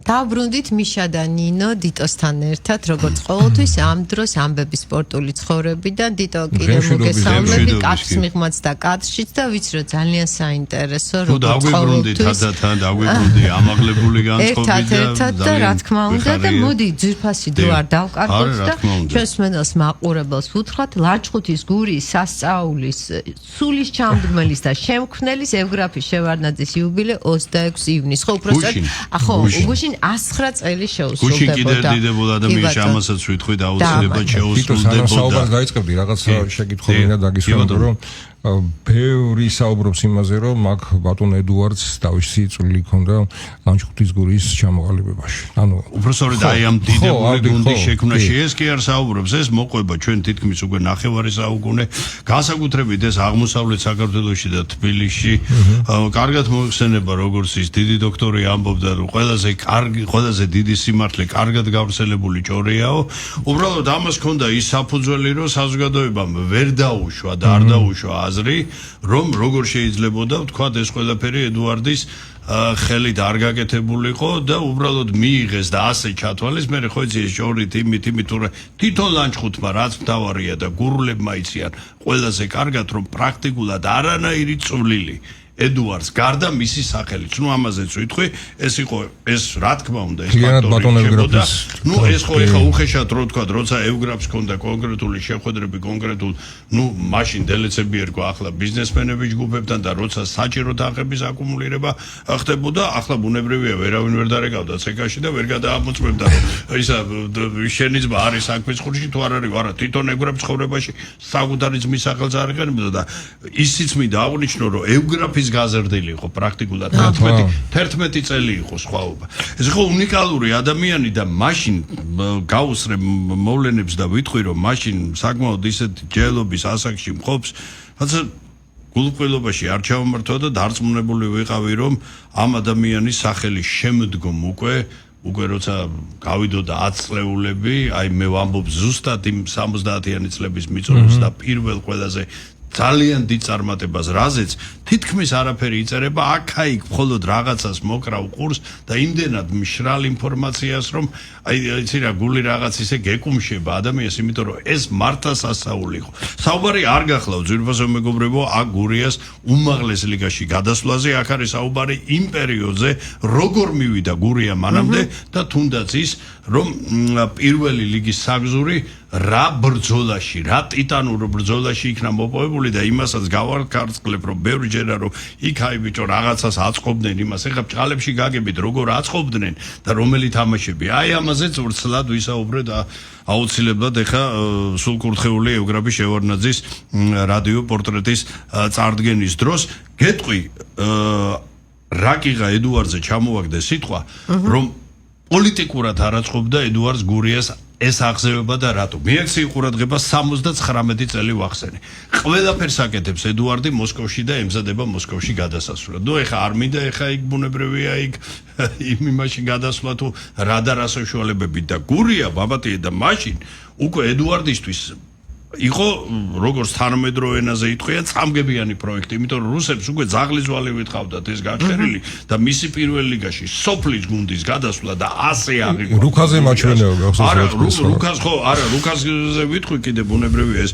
დავბრუნდით მიშა და ნინო დიტოსთან ერთად, როგორც ყოველთვის ამ დროს ამბები სპორტული ცხოვრებიდან. დიტო კიდევ მოგესალმები, კაცს მიღმაც და კადრშიც და ვიცი რომ ძალიან საინტერესო როგორც ყოველთვის. დაგვიბრუნდი ამაღლებული განწყობი და რა თქმა უნდა და მოდი ძვირფასი დრო არ დავკარგოთ და ჩვენს მენელს მაყურებელს ვუთხრათ ლაჩხუთის გურიის სასწაულის სულის ჩამდგმელის და შემქმნელის ევგრაფი შევარდნაძის იუბილე 26 ივნისს. ხო უბრალოდ ხო გუშინ 109 წელი შეუსრულდებოდა. გუშინ კიდევ დიდებულ ადამიანს ამასაც ვიტყვი და აუცილებლად შეუსრულდებოდა. საუბარს დაიწყებდი რაღაცა შეკითხვები და დაგისვენებდი რომ ბევრი საუბრობს იმაზე რომ მაგ ბატონ ედუარდს თავისი წვლილი ჰქონდა ლანჩხუთის გურიის ჩამოყალიბებაში. ანუ უბრალოდ აი ამ დიდებული გუნდის შექმნაში ეს კი არ საუბრობს, ეს მოყვება ჩვენ თითქმის უკვე ნახევარი საუკუნე, განსაკუთრებით ეს აღმოსავლეთ საქართველოში და თბილისში. კარგად მოიხსენება როგორც ის დიდი დოქტორი ამბობდა რომ ყველაზე დიდი სიმართლე კარგად გავრცელებული ჭორიაო. უბრალოდ ამას ჰქონდა ის საფუძველი რომ საზოგადოებამ ვერ დაუშვა და არ დაუშვა აზრი, რომ როგორ შეიძლებოდა ვთქვათ ეს ყველაფერი ედუარდის ხელით არ გაკეთებულიყო და უბრალოდ მიიღეს და ასე ჩათვალეს. მე ხო იცი ეს ჟორით იმით თვითონ ლანჩხუთმა რაც მთავარია და გურულებმა იციან ყველაზე კარგად რომ პრაქტიკულად არანაირი წვლილი ედუარდს გარდა მისი სახელით. ნუ ამაზეც ვიტყვი, ეს იყო ეს რა თქმა უნდა ეს ფაქტორი. ნუ ეს ხო ეხა უხეშად რო თქვა, როცა ევგრაფს ჰქონდა კონკრეტული შეხვედრები კონკრეტულ, ნუ მაშინ დელეცები ერქვა ახლა ბიზნესმენები ჯგუფებთან და როცა საჭირო თანხების აკუმულირება ხდებოდა, ახლა ბუნებრივია ვერავინ ვერ დარეკავდა ცეკაში და ვერ გადაამოწმებდა რომ ისა შენი ძმა არის საქმის ხურში თუ არ არის, არა თვითონ ევგრაფის ცხოვრებაში საკუთარი ძმის სახელს არ იყენებდა და ისიც მინდა აღვნიშნო რომ ევგრაფის გაზრდილი იყო პრაქტიკულად 11 წელი იყო სხვაობა. ეს იყო უნიკალური ადამიანი და მაშინ გაუსრე მოვლენებს და ვიტყვი რომ მაშინ საკმაოდ ისეთ ჯელობის ასაკში მყოფს, რაცა გულყვილობაში არ ჩავმართვა და დარწმუნებული ვიყავი რომ ამ ადამიანის სახელი შემდგომ უკვე როცა გავიდოდა 10 წლეულები, აი მე ვამბობ ზუსტად იმ 70-იანი წლების მიწურულს და პირველ ყველაზე ძალიან დიდ წარმატებას, რაზეც თითქმის არაფერი იწერება, აქ-აიქ მხოლოდ რაღაცას მოკრავ ყურს და იმდენად მშრალ ინფორმაციას, რომ აი იცი რა გული რაღაც ისე გეკუმშება ადამიანს, იმიტომ რომ ეს მართა სასწაული იყო. საუბარი არ გახლავ ძვირფასო მეგობრებო, აქ გურიას უმაღლეს ლიგაში გადასვლაზე, აქ არის საუბარი იმ პერიოდზე, როგორ მივიდა გურია მანამდე და თუნდაც ის, რომ პირველი ლიგის საგზური რა ბრძოლაში, რა ტიტანურ ბრძოლაში იქნა მოპოვებული და იმასაც გავარკვევებ რომ ბევრჯერა რომ იქ აი ბიჭო რაღაცას აწყობდნენ იმას, ეხლა ბჭყალებში გაგებით როგორ აწყობდნენ და რომელი თამაშები. აი ამაზეც ვრცლად ვისაუბრე და აუცილებლად ეხლა სულკურთხეული ევგრაფი შევარდნაძის რადიო პორტრეტის წარდგენის დროს გეტყვი რაკიღა ედუარდზე ჩამოვაგდეს სიტყვა რომ პოლიტიკურად არაწყობდა ედუარდს გურიას ეს აღზევება და რატო? მიაქცია ყურადღება 79 წელი ვახსენე. ყველაფერს აკეთებს ედუარდი მოსკოვში და ემზადება მოსკოვში გადასასვლელად. ნუ ეხა არ მინდა ეხა იქ ბუნებრივია იქ იმაში გადასვლა თუ რა და რა საშუალებები და გურია ბაბატია და მაშინ უკვე ედუარდისთვის იყო როგორც თანამედროვე ენაზე იტყვიან წამგებიანი პროექტი, იმიტომ რომ რუსებს უკვე ძაღლის ვალივით ყავდათ ეს გაჩერილი და მისი პირველ ლიგაში სოფლის გუნდის გადასვლა და ასე აღიქვა. რუკაზე მაჩვენებია არა რუკას ხო არა რუკაზე ვიტყვი კიდე ბუნებრივია ეს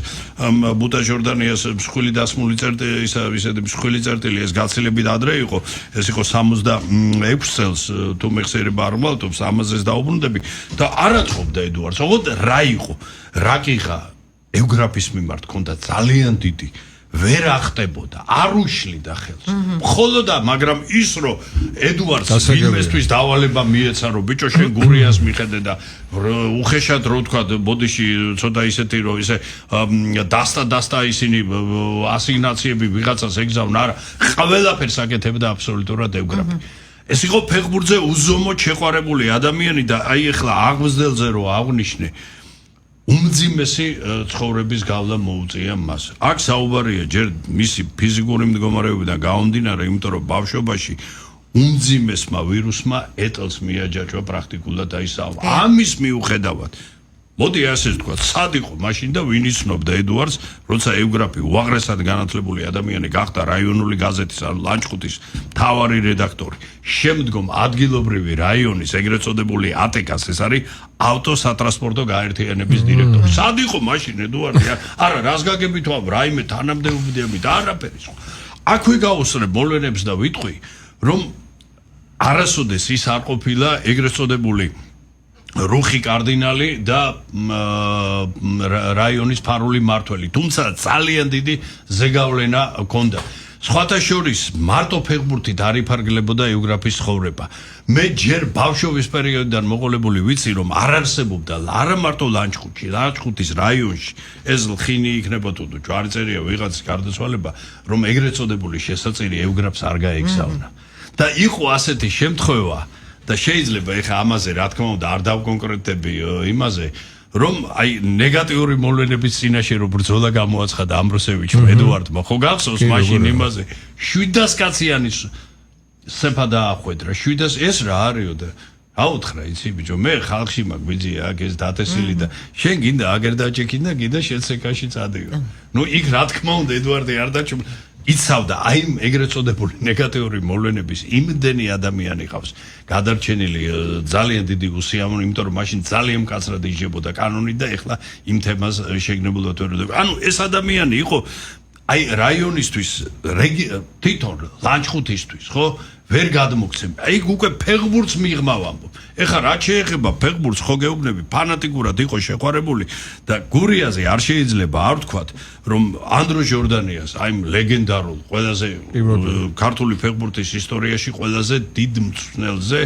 ბუტა ჟორდანიას მსხვილი დასმული წერტილი ისეთი მსხვილი წერტილი ეს გაცილებით ადრე იყო, ეს იყო 66 წელს თუ მეხსიერება არ მალტობს ამაზეც დაუბრუნდები და არაწყობდა ედუარდს. ოღონდ რა იყო? რა კიღა ევგრაფის მიმართ ქონდა ძალიან დიდი, ვერ ახტებოდა, არ უშლიდა ხელს. მხოლოდ მაგრამ ის რომ ედუარდს იმისთვის დავალება მიეცა რომ ბიჭო შენ გურიას მიხედე და უხეშად რო თქვა ბოდიში ცოტა ისეთი რომ ისე დასტა ისინი ასიგნაციები ვიღაცას ეგზავნა, არა, ყველაფერს აკეთებდა აბსოლუტურად ევგრაფი. ეს იყო ფეხბურთზე უზომოდ შეყვარებული ადამიანი და აი ეხლა აღმზრდელზე რო აღნიშნე უმძიმესი ცხოვრების გავლა მოუწია მას. აქ საუბარია ჯერ მისი ფიზიკური მდგომარეობიდან გამომდინარე, იმიტომ რომ ბავშვობაში უმძიმესმა ვირუსმა ეტლს მიაჯაჭვა პრაქტიკულად აისავა. ამის მიუხედავად მოდი ასე ვთქვა, სად იყო მაშინ და ვინ იცნობდა ედუარდს, როცა ევგრაფი უაღრესად განათლებული ადამიანი გახდა რაიონული გაზეთის ან ლანჩხუთის მთავარი რედაქტორი. შემდგომ ადგილობრივი რაიონის ეგრეთ წოდებული ატეკას, ეს არის ავტოსატრანსპორტო გაერთიანების დირექტორი. სად იყო მაშინ ედუარდი? არა, რას გაგებით ვამ, რაიმე თანამდებობდებით, არაფერი. აქვე გავუსწრებ მოვლენებს და ვიტყვი, რომ არასოდეს ის არ ყოფილა ეგრეთ წოდებული რუხი კარდინალი და რაიონის ფარული მმართველი, თუმცა ძალიან დიდი ზეგავლენა ჰქონდა. სხვათა შორის მარტო ფეხბურთით არ იფარგლებოდა ევგრაფის ცხოვრება. მე ჯერ ბავშვობის პერიოდიდან მოყოლებული ვიცი, რომ არ არსებობდა არა მარტო ლანჩხუთში, ლანჩხუთის რაიონში ეს ლხინი იქნებოდა თუ ჯვარწერია ვიღაცის გარდაცვალება, რომ ეგრეთ წოდებული შესაწირი ევგრაფს არ გაეგზავნა. და იყო ასეთი შემთხვევა და შეიძლება ეხა ამაზე რა თქმა უნდა არ დავკონკრეტები იმაზე რომ აი ნეგატიური მოვლენების წინაშე რო ბრძოლა გამოაცხადა ამბროსევიჩმა ედუარდმა ხო გახსოვს მაშინ იმაზე 700 კაციანი სეფა დაახვედრა 700 ეს რა არისო და აუთხრა იცი ბიჭო მე ხალხში მაგვიძია აქ ეს დათესილი და შენ გინდა აგერ დაჭექინა გინდა შეცეკაში წადიო ნუ იქ რა თქმა უნდა ედუარდი არ დაჭო იცავდა აი ეგრეთ წოდებული ნეგატიური მოვლენების იმდენი ადამიანი ყავს გადარჩენილი ძალიან დიდი უსიამოვნო იმიტომ რომ მაშინ ძალიან მკაცრად იჯებოდა კანონი და ეხლა იმ თემას შეგნებულად ვეროდები ანუ ეს ადამიანი იყო აი რაიონისთვის თვითონ ლანჩხუთისთვის ხო ვერ გადმოგცემ აი უკვე ფეხბურთს მიღმა ვამბობ ეხლა რა შეეხება ფეხბურთს ხო გეუბნები ფანატიკურად იყო შეყვარებული და გურიაზე არ შეიძლება არ ვთქვათ რომ ანდრო ჟორდანიას აი ლეგენდარულ ყველაზე ქართული ფეხბურთის ისტორიაში ყველაზე დიდ მწვრთნელზე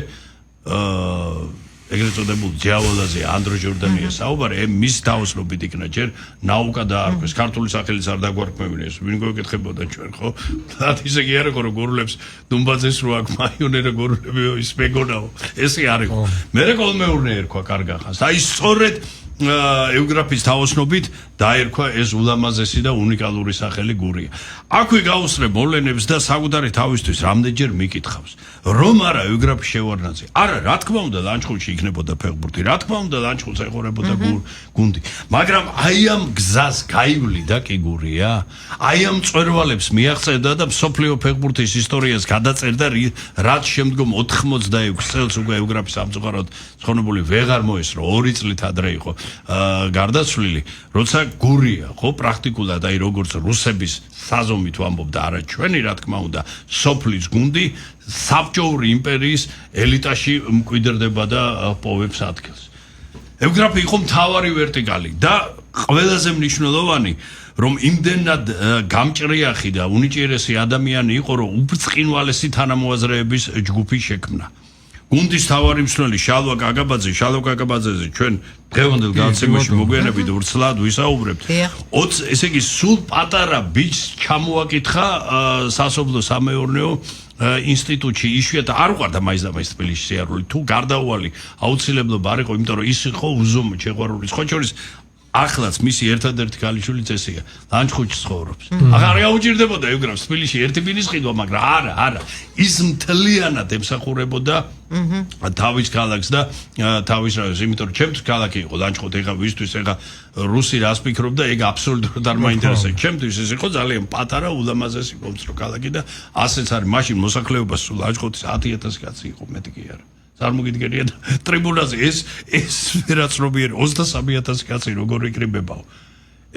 ეგრეთ წოდებულ დიავალაზე ანდრო ჟორდანიას საუბარი მის დაოსნობით იქნა ჯერ ნაუკა დაარქვეს ქართული სახელიც არ დაგვარქმევინეს ვინ გვეკითხებოდა ჩვენ ხო და ისე კი არა რომ გურულებს დუმბაძეს რო აქ მაიონერა გურულები ის მეგონაო ესე არისო მე რეკოლმეურნე ერქვა კარგახანს და ის სწორედ ევგრაფის თავოსნობით დაერქვა ეს ულამაზესი და უნიკალური სახელი გურია. აქვე გაუსწრებ მოვლენებს და საკუთარი თავისთვის რამდენჯერ მიკითხავს. რომ არა ევგრაფის შევარდნაძე. არა, რა თქმა უნდა ლანჩხუთში იქნებოდა ფეხბურთი. რა თქმა უნდა ლანჩხუთს ეხურებოდა გუნდი. მაგრამ აი ამ გზას გაივლიდა კი გურია. აი ამ წვერვალებს მიაღწევდა და მსოფლიო ფეხბურთის ისტორიას გადაწერდა რაც შემდგომ 86 წელს უკვე ევგრაფის სამწუხაროდ ცხოვრებული ვეღარ მოესწრო 2 წლით ადრე იყო გარდაცვლილი როცა გურია ხო პრაქტიკულად აი როგორც რუსების საზომით ვამბობდა არა ჩვენი რა თქმა უნდა სოფლის გუნდი საბჭოური იმპერიის ელიტაში მკვიდრდება და პოვებს ადგილს ევგრაფი იყო მთავარი ვერტიკალი და ყველაზე მნიშვნელოვანი რომ იმდენად გამჭრიახი და უნიჭიერესი ადამიანი იყო რომ უბრწყინვალესი თანამოაზრეების ჯგუფი შექმნა გუნდის თავარი მსვლელი შალვა კაკაბაძეზე ჩვენ დღევანდელ განაცემაში მოგვიანებით ვრცლად ვისაუბრებთ 20 ესე იგი სულ პატარა ბიჭს ჩამოაკითხა სასოფლო სამეურნეო ინსტიტუტში იშვიათად არ უყარდა მაინც და მაინც თბილისში სიარული თუ გარდაუვალი აუცილებლობა არ იყო იმიტომ რომ ის იყო უზომოდ შეყვარული სხვა შორის ახლაც მისი ერთადერთი ქალიშვილი ესეა ლანჩხუთში ცხოვრობს აღარ გაუჭირდებოდა ევგრაფს თბილისში ერთი ბინის ყიდვა მაგრამ არა ის მთლიანად ემსახურებოდა თავის ქალაქს და თავის რაიონს იმიტომ რომ ჩემთვის ქალაქი იყო ლანჩხუთი ეხა ვისთვის ეხა რუსი რას ფიქრობდა ეგ აბსოლუტურად არ მაინტერესებს ჩემთვის ეს იყო ძალიან პატარა ულამაზესი მომცრო ქალაქი და ასეც არის მაშინ მოსახლეობა სულ ლანჩხუთის 10000 კაცი იყო მეტი კი არა წარმოგიდგენია ტრიბუნაზე ეს ვერაცნობიერი 23000 კაცი როგორ იკრიბებაო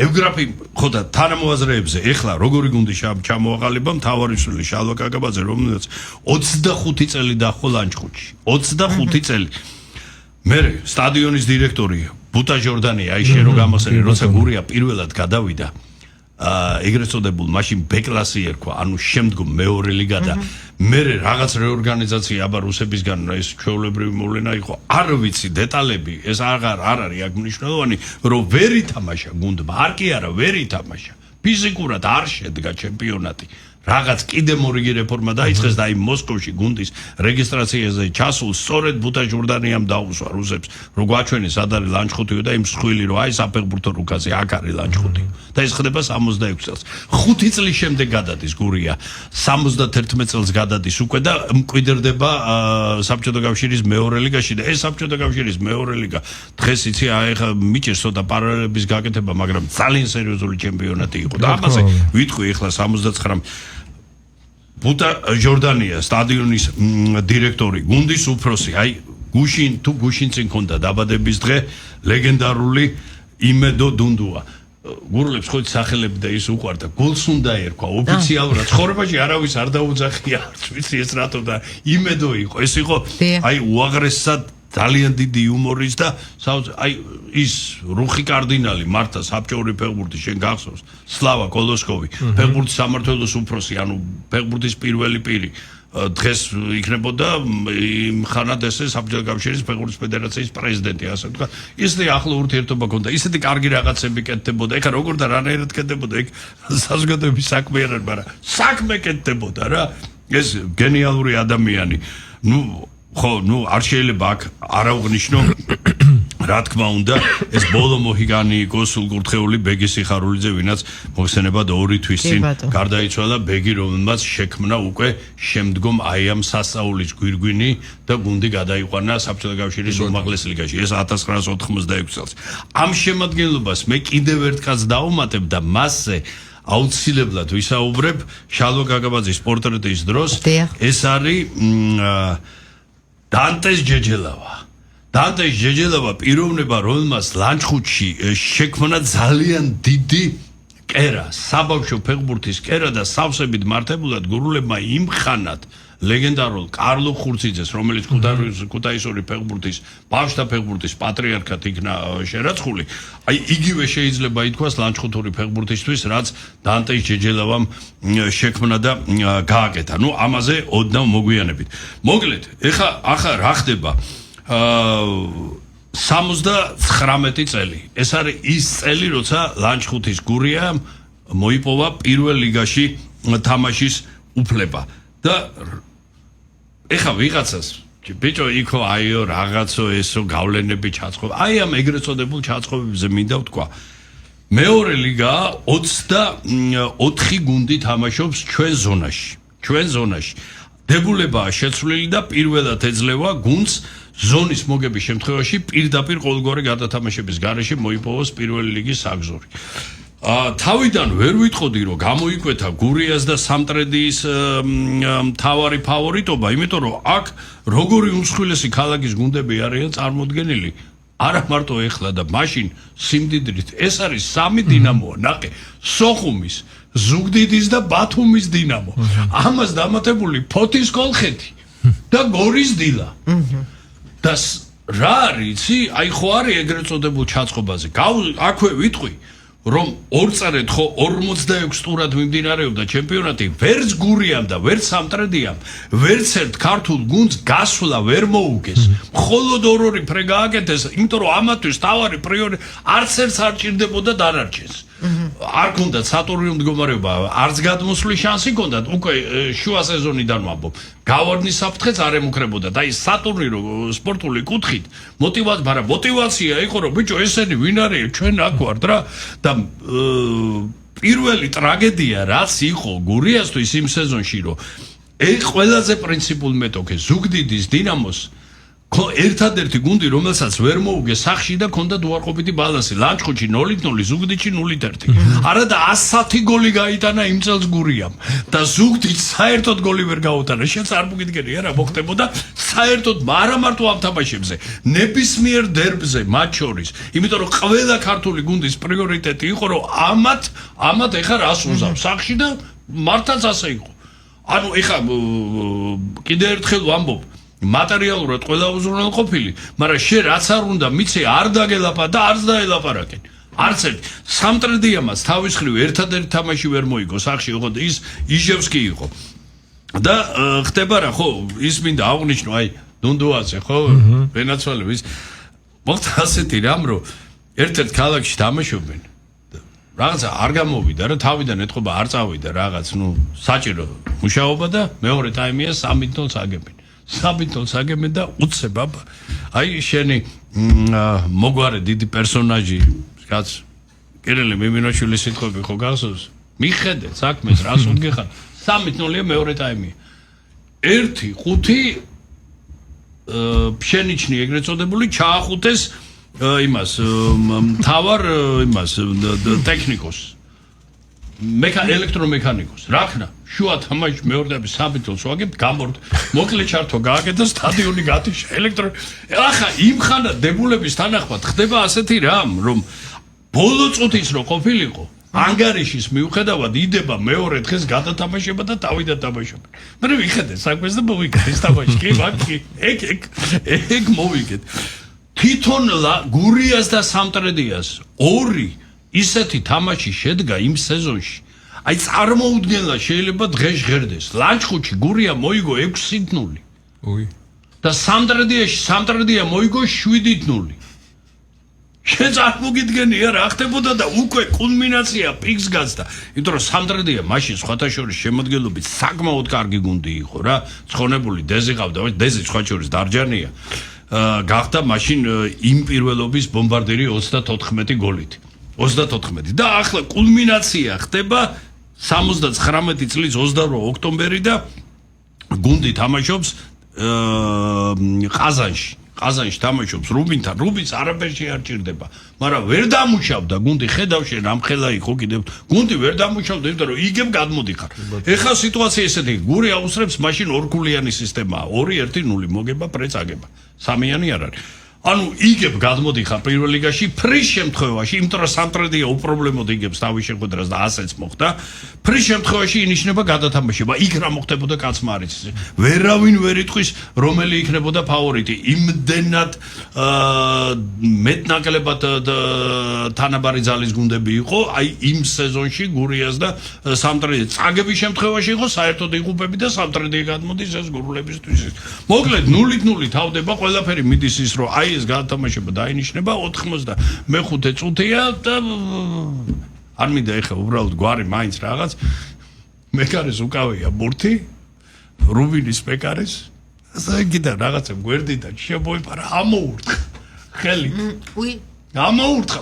ევგრაფი ხო და თანამოაზრეებზე ეხლა როგორი გუნდი ჩამოაყალიბა მთავარი მსვლელი შალვა კაკაბაძე რომელსაც 25 წელი დაჰყო ლანჩხუთში 25 წელი მე სტადიონის დირექტორი ბუტა ჟორდანია აი შენ რო გამოსწრე როცა გურია პირველად გადავიდა ეგრეთ წოდებულ მაშინ ბ-კლასი ერქვა ანუ შემდგომ მეორე ლიგა და მე რაღაც რეორგანიზაცია აბა რუსებისგან ეს ჩვეულებრივი მოვლენა იყო არ ვიცი დეტალები ეს აღარ არის აქ მნიშვნელოვანი რომ ვერ ითამაშა გუნდმა არ კი არა ვერ ითამაშა ფიზიკურად არ შედგა ჩემპიონატი რაღაც კიდე მორიგი რეფორმა დაიწყეს და აი მოსკოვში გუნდის რეგისტრაციაზე ჩასულ სწორედ ბუტა ჟორდანიამ დაუსვა რუსებს რომ გვაჩვენეს სად არის ლანჩხუთიო და იმ მსხვილი რომ აი საფეხბურთო რუკაზე აქ არის ლანჩხუთი და ეს ხდება 66 წელს 5 წლის შემდეგ გადადის გურია 71 წელს გადადის უკვე და მკვიდრდება საბჭოთა კავშირის მეორე ლიგაში და ეს საბჭოთა კავშირის მეორე ლიგა დღეს იცი აი ხა მიჭირს ცოტა პარალელების გაკეთება მაგრამ ძალიან სერიოზული ჩემპიონატი იყო და ამაზე ვიტყვი ახლა 79 ბუტა ჟორდანია სტადიონის დირექტორი გუნდის უფროსი აი გუშინ თუ გუშინწინ ქონდა დაბადების დღე ლეგენდარული იმედო დუნდუა გურლებს ხო სახელები და ის უყვარდა გულს უნდა ერქვა ოფიციალურად ცხოვრებაში არავის არ დაუძახია არც ვიცი ეს რატო და იმედო იყო ეს იყო აი უაღრესად ძალიან დიდი იუმორის და აი ის რუხი კარდინალი მართა საბჭოური ფეხბურთის შენ გახსოვს სლავა კოლოსკოვი ფეხბურთის სამმართველოს უფროსი ანუ ფეხბურთის პირველი პირი დღეს იქნებოდა იმ ხანად ესე საბჭოთა კავშირის ფეხბურთის ფედერაციის პრეზიდენტი ასე ვთქვა ისეთი ახლო ურთიერთობა ჰქონდა ისეთი კარგი რაღაცები კეთდებოდა ეხლა როგორ და რანაირად კეთდებოდა იქ საზოგადოების საქმე არ არის მაგრამ საქმე კეთდებოდა რა ეს გენიალური ადამიანი ხო ნუ არ შეიძლება აქ არაუღნიშნო რა თქმა უნდა ეს ბოლო მოჰიგანი იყო სულკურთხეული ბეგი სიხარულიძე ვინაც მოხსენებად 2 თვის წინ გარდაიცვალა ბეგი რომელმაც შექმნა უკვე შემდგომ აი ამ სასწაულის გვირგვინი და გუნდი გადაიყვანა საბჭოთა კავშირის უმაღლეს ლიგაში ეს 1986 წელს ამ შემადგენლობას მე კიდევ ერთხელ დავუმატებ და მასზე აუცილებლად ვისაუბრებ შალვა გაგაბაძის პორტრეტის დროს ეს არის დანტეს ჯეჯელავა პიროვნება რომელმაც ლანჩხუთში შექმნა ძალიან დიდი კერა საბავშვო ფეხბურთის კერა და სავსებით მართებულად გურულებმა იმხანად ლეგენდარულ კარლო ხურციძეს რომელიც ქუთაისური ფეხბურთის ბავშვთა ფეხბურთის პატრიარქად იქნა შერაცხული აი იგივე შეიძლება ითქვას ლანჩხუთური ფეხბურთისთვის რაც დანტეს ჯეჯელავამ შექმნა და გააკეთა ნუ ამაზე ოდნავ მოგვიანებით მოკლედ ახლა რა ხდება 79 წელი ეს არის ის წელი როცა ლანჩხუთის გურიამ მოიპოვა პირველ ლიგაში თამაშის უფლება და ეხა ვიღაცას ბიჭო იქო აიო რაღაცო ესო გავლენები ჩაწყობა აი ამ ეგრეთ წოდებულ ჩაწყობებზე მინდა ვთქვა მეორე ლიგა 24 გუნდი თამაშობს ჩვენ ზონაში დებულებაა შეცვლილი და პირველად ეძლევა გუნდს ზონის მოგების შემთხვევაში პირდაპირ ყოველგვარი გადათამაშების გარეშე მოიპოვოს პირველი ლიგის საგზური თავიდან ვერ ვიტყოდი რომ გამოიკვეთა გურიას და სამტრედიის მთავარი ფავორიტობა იმიტომ რომ აქ როგორი უმსხვილესი ქალაქის გუნდები არიან წარმოდგენილი არა მარტო ეხლა და მაშინ სიმდიდრით ეს არის 3 დინამოა ნაყე სოხუმის ზუგდიდის და ბათუმის დინამო ამას დამატებული ფოთის კოლხეთი და გორის დილა და რა არის აი ხო არის ეგრეთ წოდებულ ჩაწყობაზე აქვე ვიტყვი რომ ორ წარეთ ხო 46 ტურად მიმდინარეობდა ჩემპიონატი ვერც გურიამ და ვერც სამტრედიამ ვერც ერთ ქართულ გუნდს გასვლა ვერ მოუგეს მხოლოდ ორ-ორი ფრე გააკეთეს იმიტომ რომ ამათვის თავარი პრიორი არც ერთს არ ჭირდებოდა დანარჩენს არ ქონდათ სატურნირო მდგომარეობა არც გადმოსვლის შანსი ქონდათ უკვე შუა სეზონიდან ვამბობ გავარდნის საფრთხეც არ ემუქრებოდა და ის სატურნირო სპორტული კუთხით მოტივაცია იყო რომ ბიჭო ესენი ვინ არის ჩვენ აქ ვართ რა და პირველი ტრაგედია რაც იყო გურიასთვის იმ სეზონში რომ ყველაზე პრინციპულ მეტოქე ზუგდიდის დინამოს ერთადერთი გუნდი რომელსაც ვერ მოუგეს სახში და ქონდა უარყოფითი ბალანსი ლანჩხუთში 0-0 ზუგდიდში 0-1 არა და 110 გოლი გაიტანა იმ წელს გურიამ და ზუგდიდს საერთოდ გოლი ვერ გაუტანა შენც არ მოგიდგენი არა მოხდებოდა საერთოდ არა მარტო ამ თამაშებზე ნებისმიერ დერბზე მათ შორის იმიტომ რომ ყველა ქართული გუნდის პრიორიტეტი იყო რომ ამათ ეხა რას უზავს სახში და მართლაც ასე იყო ანუ ეხა კიდე ერთხელ ვამბობ მატერიალურად ყველა უზრუნველყოფილი, მაგრამ შენ რაც არ უნდა მიცე არ დაგელაპა და არც დაელაპარაკენ. არც ერთ სამტრედიამაც თავის ხრივ ერთადერთი თამაში ვერ მოიგო სახში იყო ის იჟევსკი იყო. და ხდება რა ხო ის მინდა აღნიშნო აი დუნდუაძე ხო ვენაცვალების მოხდა ასეთი რამ რომ ერთ-ერთ ქალაქში თამაშობენ რაღაცა არ გამოვიდა რა თავიდან ეთყობა არ წავიდა რაღაც საჭირო მუშაობა და მეორე ტაიმია 3:00 აგებენ 3:00 აგებენ და უცებ აბა აი შენი მოგვარე დიდი პერსონაჟი რაც კირილი მიმინოშვილის სიტყვები ხო გახსოვს მიხედე საქმეს რას უდგეხარ 3:00 მეორე ტაიმია 1:05 ფშენიშნი ეგრეთ წოდებული ჩაახუთეს იმას თავარ იმას ტექნიკოს ელექტრომექანიკოს რახნა შუა თამაში მეორდები 3:00 ვაგებ გამორდ მოკლე ჩართო გააკეთა სტადიონი გათიშა ახლა იმ ხანა დებულების თანახმად ხდება ასეთი რამ რომ ბოლო წუთის რო ყოფილიყო ანგარიშის მიუხედავად იდება მეორე დღეს გადათამაშება და თავიდან თამაშობენ. მე ვიხედე საქმეს და მოვიგე თამაში კი მაგ ეგ მოვიგეთ. თვითონ გურიას და სამტრედიას ორი ისეთი თამაში შედგა იმ სეზონში. აი წარმოუდგენლად შეიძლება დღეს ღერდეს. ლანჩხუთში გურია მოიგო 6-0. ოი. და სამტრედია მოიგო 7-0. შეწარმოგიდგენია რა ხდებოდა და უკვე კულმინაცია პიკს გასდა. იმიტომ რომ სამტრედია მაშინ სხვათა შორის შემოდგენლობით საკმაოდ კარგი გუნდი იყო რა. ცხონებული დეზი ყავდა, დეზი სხვა შორის დარჯანია. გახდა მაშინ იმ პირველობის ბომბარდირი 34 გოლით. 34 და ახლა კულმინაცია ხდება 79 წლის 28 ოქტომბერი და გუნდი თამაშობს ყაზანში თამაშობს რუბინთან. რუბინს არაფერში არ ჭირდება, მაგრამ ვერ დამუშავდა გუნდი. ხედავში რამხელა იყო კიდევ. გუნდი ვერ დამუშავდა, იმიტომ რომ იგებ გადმოდიხარ. ეხლა სიტუაცია ესეთი, გური აუსრებს მაშინ ორგულიანი სისტემაა. 2-1-0 მოგება, პრეც აგება. სამიანი არ არის. ანუ იგებ გადმოდიხარ პირველ ლიგაში ფრის შემთხვევაში, იმიტომ რომ სამტრედია უპრობლემოდ იგებს თავის შეხვედრას და ასეც მოხდა. ფრის შემთხვევაში ინიშნება გადათამაშება. იქ რა მოხდებოდა კაცმა არ იცის. ვერავინ ვერ იტყვის რომელი იქნებოდა ფავორიტი. იმდენად მეტნაკლებად თანაბარი ძალის გუნდები იყო, აი იმ სეზონში გურიას და სამტრედიას. წაგების შემთხვევაში იყო საერთოდ იღუპები და სამტრედია გადმოდის ეს გურულებისთვის. მოკლედ 0-0 თავდება, ყველაფერი მიდის ის რომ აი ეს გადათამაშება დაინიშნება 95 წუთია და არ მინდა ეხა უბრალოდ გვარი მაინც რაღაც მეკარეს უკავია ბურთი რუბინის მეკარეს ასე კიდე რაღაცა გვერდიდან შემოიფარა ამოურთხა ხელი ამოურთხა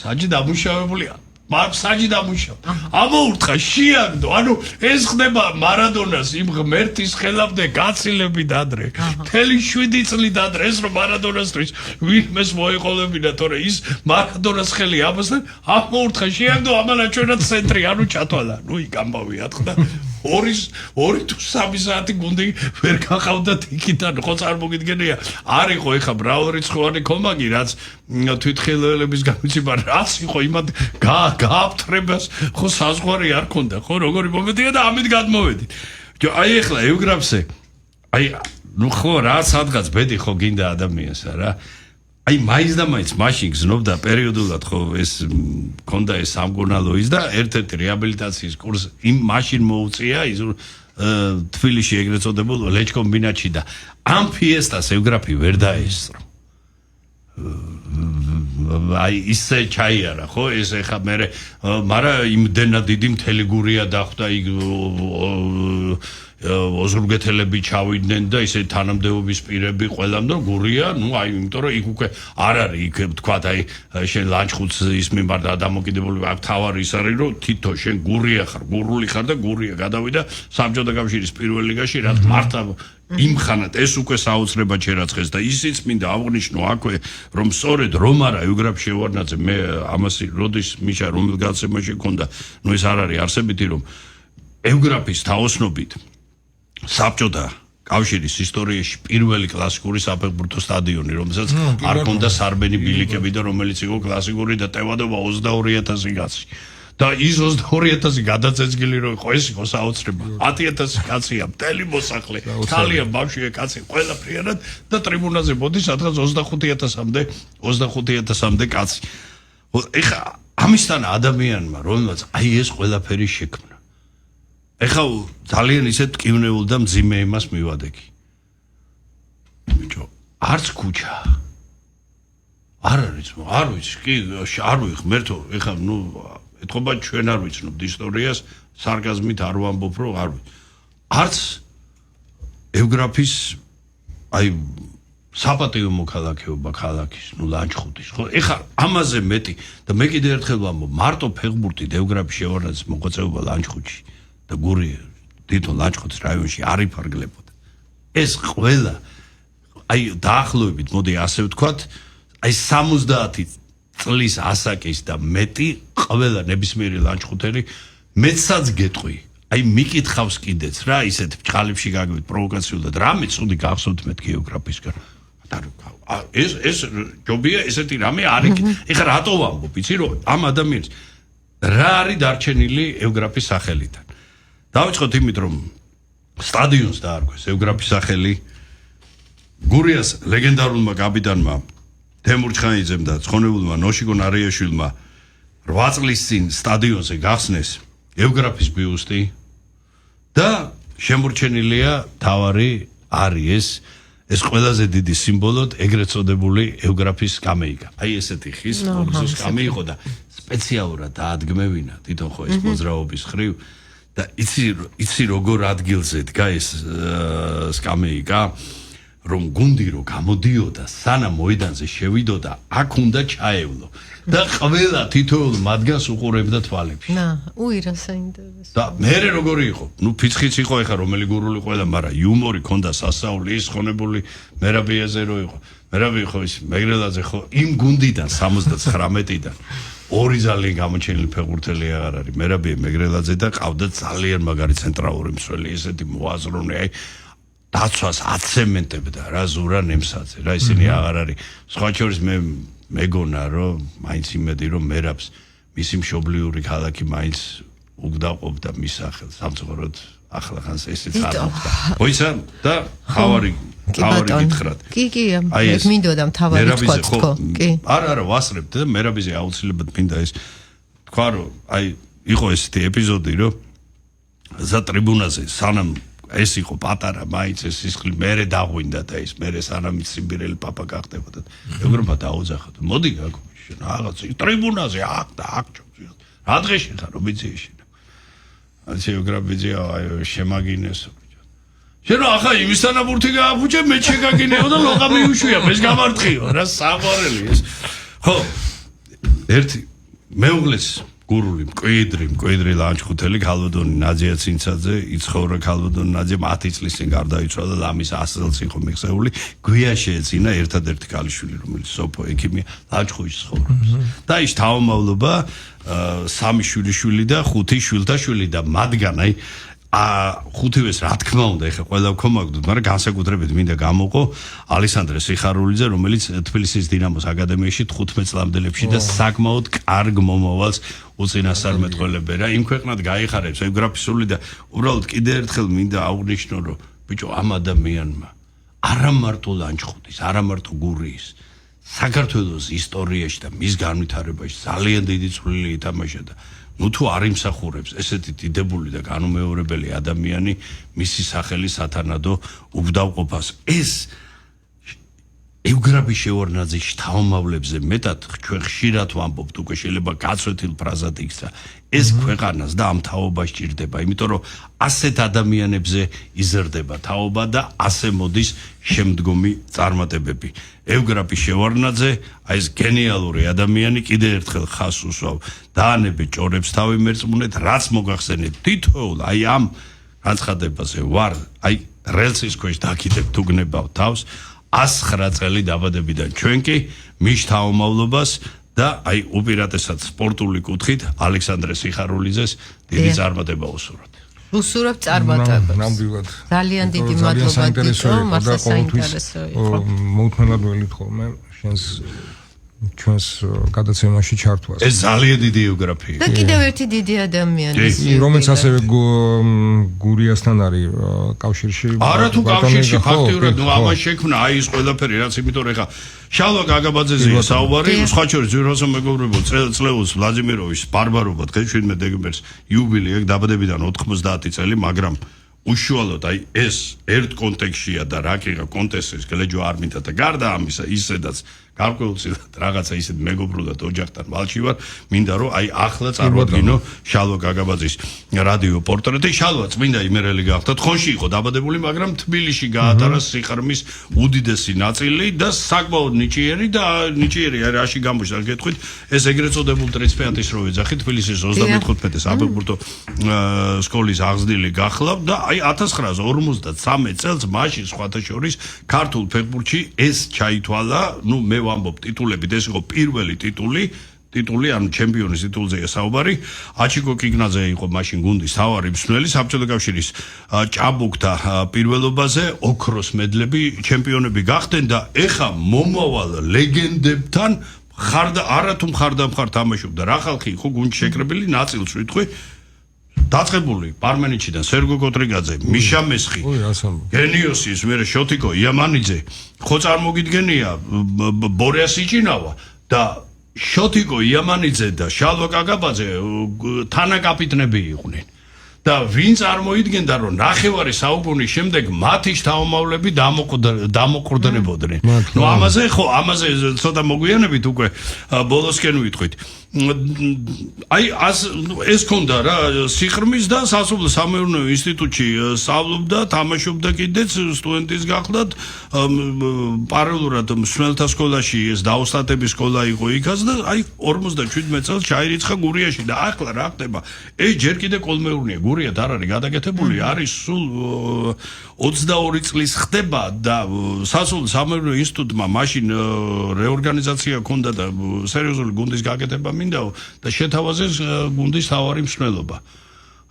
საჯი დამუშავებულია საჯი დამუშავ ამოურთხა შეაგდო ანუ ეს ხდება მარადონას იმ ღმერთის ხელამდე გაცილებით ადრე მთელი 7 წლით ადრე ეს რომ მარადონასთვის ვინმეს მოეყოლებინა თორე ის მარადონას ხელი ამასთან ამოურთხა შეაგდო ამანა ჩვენად ცენტრი ანუ ჩათვალა ნუ იქ ამბავიათ და 2-3 საათი გუნდი ვერ გაყავდათ იქიდან ხო წარმოგიდგენია არ იყო ეხა მრავალრიცხოვანი კომაგი რაც თვითხელველების გამოცემა რაც იყო იმად გააფთრებას ხო საზღვარი არ ქონდა ხო როგორი მომედია და ამით გადმოვედით აი ეხლა ევგრაფსე აი ნუ ხო რა სადღაც ბედი ხო გინდა ადამიანსა რა აი მაინც და მაინც მაშინ გზნობდა პერიოდულად ხო ეს ქონდა ეს სამგონალო ის და ერთ-ერთი რეაბილიტაციის კურსი იმ მაშინ მოუწია ის თბილისში ეგრეთ წოდებულ ლეჩკომბინატში და ამ ფიესტას ევგრაფი ვერ დაესწრო აი ისე ჩაიარა ხო ეს ეხა მე მაგრამ იმდენად დიდი მთელი გურია დახვდა იქ ოზურგეთელები ჩავიდნენ და ისე თანამდებობის პირები ყველამ და გურია ნუ აი იმიტომ რომ იქ უკვე არ არის იქ თქვათ აი შენ ლანჩხუთს ის მიმართა დამოკიდებული აქ თავარი ის არის რომ თითო შენ გურია ხარ გურული ხარ და გურია გადავიდა საბჭოთა კავშირის პირველ ლიგაში რა მართა იმხანად ეს უკვე საოცრებად შერაცხეს და ისიც მინდა აღვნიშნო აქვე რომ სწორედ რომარა ევგრაფ შევარნაძე მე ამას როდის მიშა რომელ გაცემაში ქონდა ნუ ეს არ არის არსებითი რომ ევგრაფის თაოსნობით საბჭოთა კავშირის ისტორიაში პირველი კლასიკური საფეხბურთო სტადიონი რომელსაც არ ქონდა სარბენი ბილიკები და რომელიც იყო კლასიკური და ტევადობა 22000 კაცი და ის 22000 გადაწეცგილი რო იყო ეს იყო საოცრება 10000 კაცია მთელი მოსახლე თალია ბავშვია კაცი ყველაფრიანად და ტრიბუნაზე მოდის სადღაც 25000-მდე კაცი ეხა ამისთან ადამიანმა რომელსაც აი ეს ყველაფერი შექმნა ეხა ძალიან ისეთ ტკივნეულ და მძიმე იმას მივადეგი ბიჭო არც ქუჩა არ არის არ ვიცი კი არ ვიხმერთო ეხა ნუ ეთქობა ჩვენ არ ვიცნობთ ისტორიას, სარკაზმით არ ვამბობ, რომ არ არც ევგრაფის აი საპატიო მოქალაქეობა ქალაქის, ლანჩხუთის, ხო? ეხლა ამაზე მეტი და მე კიდე ერთხელ ვამბობ, მარტო ფეხბურთით ევგრაფის შევარდნაძის მოღვაწეობა ლანჩხუთში და გურია თვითონ ლანჩხუთის რაიონში არ იფარგლებოდა. ეს ყველა აი დაახლოებით, მოდი ასე ვთქვათ, აი 70 წლის ასაკის და მეტი ყველა ნებისმიერი ლანჩხუთელი მეცაც გეტყვი. აი მიკითხავს კიდეც რა ისეთ ბჭყალებში გაგივით პროვოკაციულად რამე ცუდი გახსოვთ მე გეოგრაფისგან. ეს ჯობია ესეთი რამე არის. ეხლა რატო ვამბობ, იცი რომ ამ ადამიანს რა არის დარჩენილი ევგრაფის სახელიდან. დავიწყოთ იმით რომ სტადიონს დაარქვეს ევგრაფის სახელი გურიას ლეგენდარულმა კაპიტანმა თემურ ჩხაიძემ და ცხონებულმა ნოშიკონ არიაშვილმა 8 წლის წინ სტადიონზე გახსნეს ევგრაფის ბიუსტი და შემორჩენილია თავარი არის ეს ყველაზე დიდი სიმბოლოდ ეგრეთ წოდებული ევგრაფის კამეიკა. აი ესეთი ხის ფორმის კამე იყო და სპეციალურად დაადგმევინა თვითონ ხო ეს მოძრაობის ხრივ და იცი როგორ ადგილზე დგა ეს სკამეიკა რომ გუნდი რო გამოდიოდა სანამ მოედანზე შევიდოდა აქ უნდა ჩაევლო და ყველა თითოეულ მათგანს უყურებდა თვალებში. უირა საინტერესო. და მერე როგორი იყო? ნუ ფიცხიც იყო ეხა რომელი გურული ყველა, მაგრამ იუმორი ქონდა სასაული, ის ხონებული მერაბიაზე რო იყო. მერაბი ხო ის მეგრელაძე ხო იმ გუნდიდან 79-დან ორი ძალიან გამოჩენილი ფეხბურთელი აღარ არის. მერაბი მეგრელაძე და ყავდა ძალიან მაგარი ცენტრალური მსვლელი, ესეთი მოაზროვნე, აი დაცვას აცემენტებდა რა ზურა ნემსაძე რა ისინი აღარ არის. სხვა შორის მე მეგონა რომ მაინც იმედი რომ მერაბს მისი მშობლიური ქალაქი მაინც უგდაყოფდა მის სახელს სამწუხაროდ ახლა ხანს ესეც არ მოხდა. მოიცა და ხავარი გითხრათ. კი, მინდოდა მთავარი თქვათ თქო. კი. არა, ვასწრებთ და მერაბიზე აუცილებლად მინდა ეს თქვა რომ აი იყო ესეთი ეპიზოდი რომ ზა ტრიბუნაზე სანამ ეს იყო პატარა მაინც ეს სისხლი მერე დაღვინდა და ეს მერე სანამ სიმბირელი პაპა გახდებოდა ევროპა დაუძახა მოდი გაგო შენ რაღაც ტრიბუნაზე აქ და აქ ჩობ რა დღეში ხარ ობიძიაში ასე ევროპიძე აი შემაგინესო შენ ახლა იმისთანა ბურთი გააფუჭე მე შეგაგინეო და ლოყა მიუშვია ეს გამარტყიო რა საყვარელი ეს ხო ერთი მეუღლეს გურული მკვიდრი ლანჩხუთელი ქალბატონი ნაძია ცინცაძე იცხოვრა ქალბატონი ნაძია 10 წლის წინ გარდაიცვალა და ამის 100 წელს იყო მიღწეული გვია შეეძინა ერთადერთი ქალიშვილი რომელიც სოფო ექიმია ლანჩხუთში ცხოვრობს და ის თავმავლობა 3 შვილიშვილი და 5 შვილთაშვილი და მათგან აი ხუთივეს რა თქმა უნდა ეხა ყველა ვქომაგდოთ მაგრამ განსაკუთრებით მინდა გამოყო ალესანდრე სიხარულიძე რომელიც თბილისის დინამოს აკადემიაში 15 წლამდელებში და საკმაოდ კარგ მომავალს უწინასწარმეტყველებდა რა იმ ქვეყნად გაიხარებს ევგრაფისული და უბრალოდ კიდე ერთხელ მინდა აღვნიშნო რომ ბიჭო ამ ადამიანმა არა მარტო ლანჩხუთის არა მარტო გურიის საქართველოს ისტორიაში და მის განვითარებაში ძალიან დიდი წვლილი ითამაშა და ნუ თუ არ იმსახურებს ესეთი დიდებული და განუმეორებელი ადამიანი მისი სახელი სათანადო უგდავყოფას ეს ევგრაფის შევარდნაძის შთამომავლებზე მეტად ჩვენ ხშირად ვამბობთ უკვე შეიძლება გაცვეთილ ფრაზად იქცა ეს ქვეყანას და ამ თაობას ჭირდება იმიტომ რომ ასეთ ადამიანებზე იზრდება თაობა და ასე მოდის შემდგომი წარმატებები ევგრაფის შევარდნაძე აი ეს გენიალური ადამიანი კიდე ერთხელ ხას უსვავ დაანებე ჭორებს თავი მერწმუნეთ რაც მოგახსენეთ თითოეულ აი ამ განცხადებაზე ვარ აი რელსის ქვეშ დაკიდებ თუ გნებავ თავს 109 წელი დაბადებიდან ჩვენ კი მის თავმავლობას და აი უპირატესად სპორტული კუთხით ალექსანდრე სიხარულიძეს დიდი წარმატება უსურვოთ. უსურვებ წარმატებას. ნამდვილად. ძალიან დიდი მადლობა დიო, მასა საინტერესო იყო. მოუთმენად ველით ხოლმე შენს ჩვენს გადაცემაში ჩართვას. ეს ძალიან დიდი ევგრაფია. და კიდევ ერთი დიდი ადამიანი. რომელიც ასევე გურიასთან არის კავშირში. არა თუ კავშირში ფაქტიურად ნუ ამას შექმნა აი ეს ყველაფერი რაც იმიტომ რომ ეხა შალვა გაგაბაძეზეა საუბარი სხვა შორის ძიროსო მეგობრებო წლეულს ვლადიმიროვის ბარბარობა დღეს 17 დეკემბერს იუბილე ეგ დაბადებიდან 90 წელი მაგრამ უშუალოდ აი ეს ერთ კონტექსტშია და რა კი კონტექსტის გლეჯო არ მინდა და გარდა ამისა ისედაც გარკვეულწილად რაღაცა ისეთ მეგობრულად ოჯახთან ვალში ვარ, მინდა რომ აი ახლა წარმოვადგინო შალვა გაგაბაძის რადიო პორტრეტი. შალვა წმინდა იმერელი გახდა, თხონში იყო დაბადებული, მაგრამ თბილისში გაატარა სიყრმის უდიდესი ნაწილი და საკმაოდ ნიჭიერი რაში გამოჩნდა გეტყვით, ეს ეგრეთ წოდებულ ტრიცფეანტის რო ეძახი თბილისის 35 საფეხბურთო სკოლის აღზრდილი გახლავ და აი 1953 წელს მაშინ სხვათა შორის ქართულ ფეხბურთში ეს ჩაითვალა, ნუ მე ვამბობ ტიტულებით, ეს იყო პირველი ტიტული, ანუ ჩემპიონის ტიტულზეა საუბარი. აჩიკო კიგნაძე იყო მაშინ გუნდის თავარი მსმენელი, საბჭოთა კავშირის ჭაბუკთა პირველობაზე ოქროს მედლები ჩემპიონები გახდნენ და ეხა მომავალ ლეგენდებთან არათუ მხარდამხარ თამაშობდა. რა ხალხი იყო გუნდში შეკრებილი, ნაწილს ვიტყვი. დაწყებული პარმენიჩიდან სერგო კოტრიგაძე, მიშა მესხი, გენიოსი, მერე შოტიკო იამანიძე, ხო წარმოგიდგენია ბორია სიჭინავა და შოტიკო იამანიძე და შალვა გაგაბაძე თანაკაპიტნები იყვნენ. და ვინ წარმოიდგენდა რომ ნახევარი საუკუნის შემდეგ მათი შთამომავლები დამოყრდნებოდნენ. ნუ ამაზე ცოტა მოგვიანებით უკვე ბოლოსკენ ვიტყვით. აი ეს ქონდა რა სიყრმის და სასოფლო სამეურნეო ინსტიტუტში სწავლობდა, თამაშობდა კიდეც სტუდენტის გახლდათ, პარალელურად მსმენელთა სკოლაში ეს დაოსტატების სკოლა იყო იქაც და აი 57 წელს ჩაირიცხა გურიაში და ახლა რა ხდება? ეს ჯერ კიდე კოლმეურნია, გურიათ არ არის გადაკეთებული, არის სულ 22 წლის ხდება და სასოფლო სამეურნეო ინსტიტუტმა მაშინ რეორგანიზაცია ჰქონდა და სერიოზული გუნდის გაკეთება მინდაო და შეთავაზეს გუნდის თავარი მსმენელობა.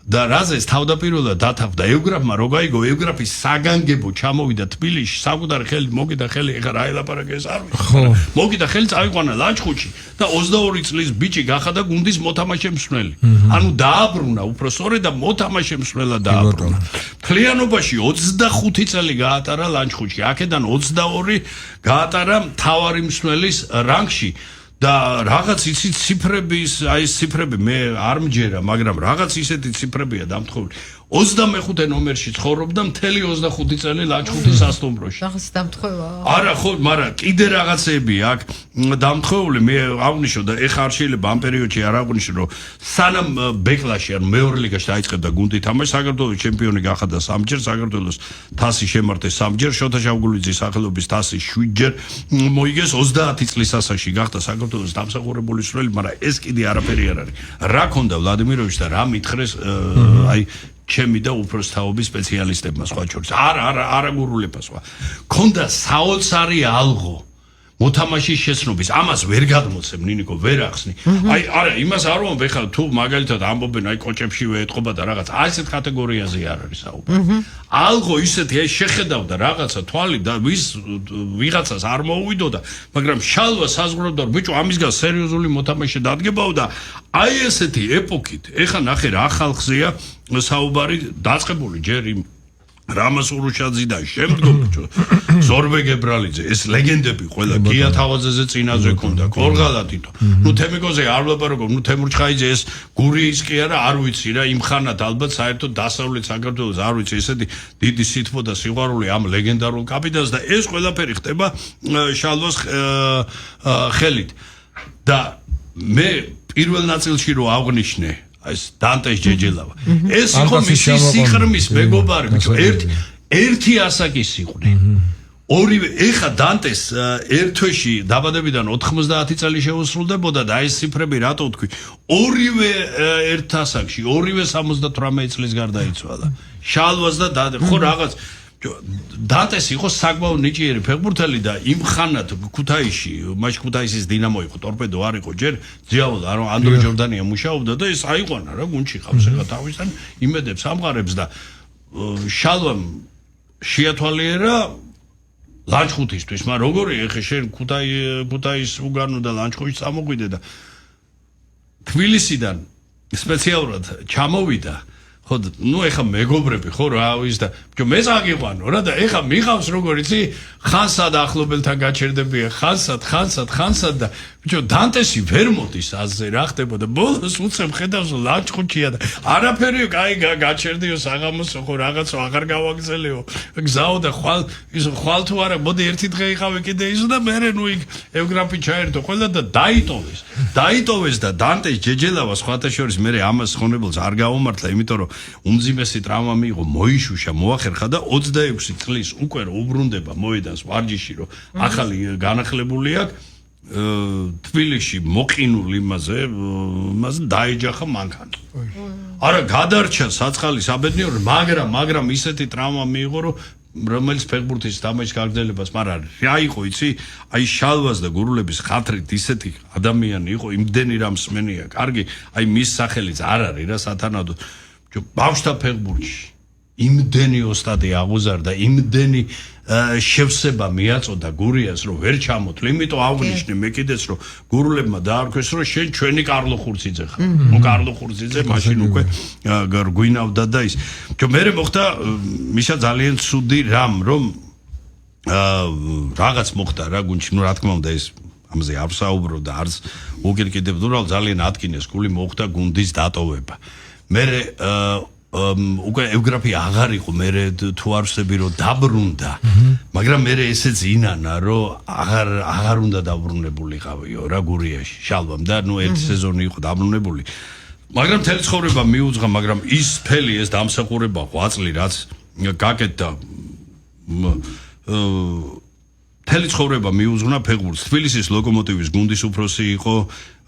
და რაზეც თავდაპირველად დათანხმდა ევგრაფმა, რო გაიგო ევგრაფის საგანგებო ჩამოვიდა თბილისში, საკუთარი ხელით მოგიდა ხელი, ეხლა რა ელაპარაკე ეს არ ვიცი. მოგიდა ხელი, წავიყვანა ლანჩხუთში და 22 წლის ბიჭი გახადა გუნდის მოთამაშე მსმენელი. ანუ დააბრუნა უფრო სწორედ და მოთამაშე მსმენელად დააბრუნა. მთლიანობაში 25 წელი გაატარა ლანჩხუთში, აქედან 22 გაატარა მთავარი მსმენელის რანგში. და რაღაც იცი ციფრების, აი ეს ციფრები მე არ მჯერა, მაგრამ რაღაც ისეთი ციფრებია დამთხოვილი. 25 ნომერში ცხოვრობდა მთელი 25 წელი ლანჩხუთის სასტუმროში. რაღაც დამთხოვა? არა, ხო, მაგრამ კიდე რაღაცები აქ დამთხოვილი, მე აღნიშნო და ეხა არ შეიძლება ამ პერიოდში არ აღვნიშნო, რომ სანამ ბეკლაში, ანუ მეორე ლიგაში დაიწყებდა გუნდი თამაში, საქართველოს ჩემპიონი გახადა 3-ჯერ, საქართველოს თასი შემართეს 3-ჯერ, შოთა შავგულიძის სახელობის თასი 7-ჯერ მოიგეს, 30 წლის ასაკში გახდა საქართველოს დამსახურებული მსმენელი, მაგრამ ეს კიდე არაფერი არ არის. რა ქონდა ვლადიმიროვიჩ და რა მითხრეს აი ჩემი და უფროსთაობის სპეციალისტებმა სხვა შორის. არა გურულება სხვა. ქონდა საოცარი ალღო მოთამაშის შეცნობის. ამას ვერ გადმოცემ ნინიკო, ვერ ახსნი. აი არა, იმას არ ვამბობ, ეხლა თუ მაგალითად ამბობენ აი კოჭებშივე ეთყობა და რაღაც, აი ესეთ კატეგორიაზე არ არის საუბარი. ალღო ისეთი აი შეხედავდა რაღაცა თვალი და ვიღაცას არ მოუვიდოდა, მაგრამ შალვა საზღვრობდა, რომ ბიჭო ამისგან სერიოზული მოთამაშე დადგებაო და აი ესეთი ეპოქით, ეხლა ნახე რა ხალხზეა საუბარი დაწყებული ჯერ იმ რამას ურუშაძიდან შემდგომ ზორბე გებრალიძე, ეს ლეგენდები ყველა გია თავაძეზე წინაზე ქონდა, კორღალა თითო. ნუ თემიკოზე არ ვლაპარაკობ, ნუ თემურ ჩხაიძე ეს გურიის კი არა, არ ვიცი რა, იმ ხანად ალბათ საერთოდ დასავლეთ საქართველოს არ ვიცი, ესეთი დიდი სითბო და სიყვარული ამ ლეგენდარულ კაპიტანს და ეს ყველაფერი ხდება შალვას ხელით. და მე პირველ ნაწილში რო აღნიშნე ეს დანტეს ჯეჯელავა. ეს იყო მისი სიყრმის მეგობარი, ბიჭო, ერთი ასაკის იყვნენ. ორივე ეხა დანტეს ერთ თვეში დაბადებიდან 90 წელი შეუსრულდებოდა და ეს ციფრები რატო ვთქვი? ორივე ერთ ასაკში, ორივე 78 წლის გარდაიცვალა. შალვას და ხო რაღაც დანტეს იყო საკმაოდ ნიჭიერი ფეხბურთელი და იმ ხანად ქუთაისში, მაშინ ქუთაისის დინამო იყო, ტორპედო არ იყო ჯერ, ძიაოდა რომ ანდრო ჯორდანია მუშაობდა და ეს აიყვანა რა გუნდში ხავს ეხლა თავისთან იმედებს ამყარებს და შალვამ შეათვალიერა ლანჩხუთისთვის, მაგრამ როგორი ეხა შენ ქუთაის უგანო და ლანჩხუთში წამოგვიდე და თბილისიდან სპეციალურად ჩამოვიდა. ხო, ნუ ეხა მეგობრები ხო რა ის და მე წაგიყვანო რა და ეხა მიღავს როგორ იცი ხანსად ახლობელთან გაჩერდებია ხანსად და ბიჭო დანტესი ვერ მოდის ასე რა ხდებოდა ბოლოს უცებ ხედავს ლანჩხუთია და არაფერი კაი გაჩერდიო საღამოსო ხო რაღაცა აღარ გავაგზელიო გზაო და ხვალ თუ არა მოდი ერთი დღე იყავი კიდე ის და მე ნუ იქ ევგრაფი ჩაერთო ყველა და დაიტოვეს და დანტეს ჯეჯელავა სხვათა შორის მე ამას ხონებელს არ გაუმართლა იმიტომ რომ უმძიმესი ტრავმა მიიღო მოიშუშა მოახერხა და 26 წლის უკვე უბრუნდება მოედანს ვარჯიში რომ ახალი განახლებული აქვს თბილისში მოყინულ იმაზე დაეჯახა მანქანა. არა გადარჩა საწყალი საბედნიერო მაგრამ ისეთი ტრავმა მიიღო რომ რომელიც ფეხბურთის თამაშის გაგრძელებას მაგრამ რა იყო იცი აი შალვას და გურულების ხათრით ისეთი ადამიანი იყო იმდენი რამ სმენია კარგი აი მის სახელიც არ არის რა სათანადო ბავშვთა ფეხბურთში იმდენი ოსტატი აღუზარდა იმდენი შევსება მიაწოდა გურიას რომ ვერ ჩამოთვლი იმიტომ აღნიშნე მე კიდეც რომ გურულებმა დაარქვეს რომ შენ ჩვენი კარლო ხურციძე ხარ ნუ კარლო ხურციძე მაშინ უკვე გვინავდა და ის მე მოხდა მიშა ძალიან ცუდი რამ რომ რაღაც მოხდა რა გუნდში ნუ რა თქმა უნდა ეს ამაზე არ საუბრო და არც უკირკიდებდურალ ძალიან ატკინეს გული მოხდა გუნდის დატოვება მე უკვე ევგრაფი აღარ იყო მე თუ არ ვსები რომ დაბრუნდა მაგრამ მე ესეც ინანა რომ აღარ უნდა დაბრუნებულიყავიო რა გურიაში შალვამ და ნუ ერთი სეზონი იყო დაბრუნებული მაგრამ მთელი ცხოვრება მიუძღა მაგრამ ის ფელი ეს დამსახურება ყვაწლი რაც გაკეთდა მთელი ცხოვრება მიუძღვნა ფეხბურთს თბილისის ლოკომოტივის გუნდის უფროსი იყო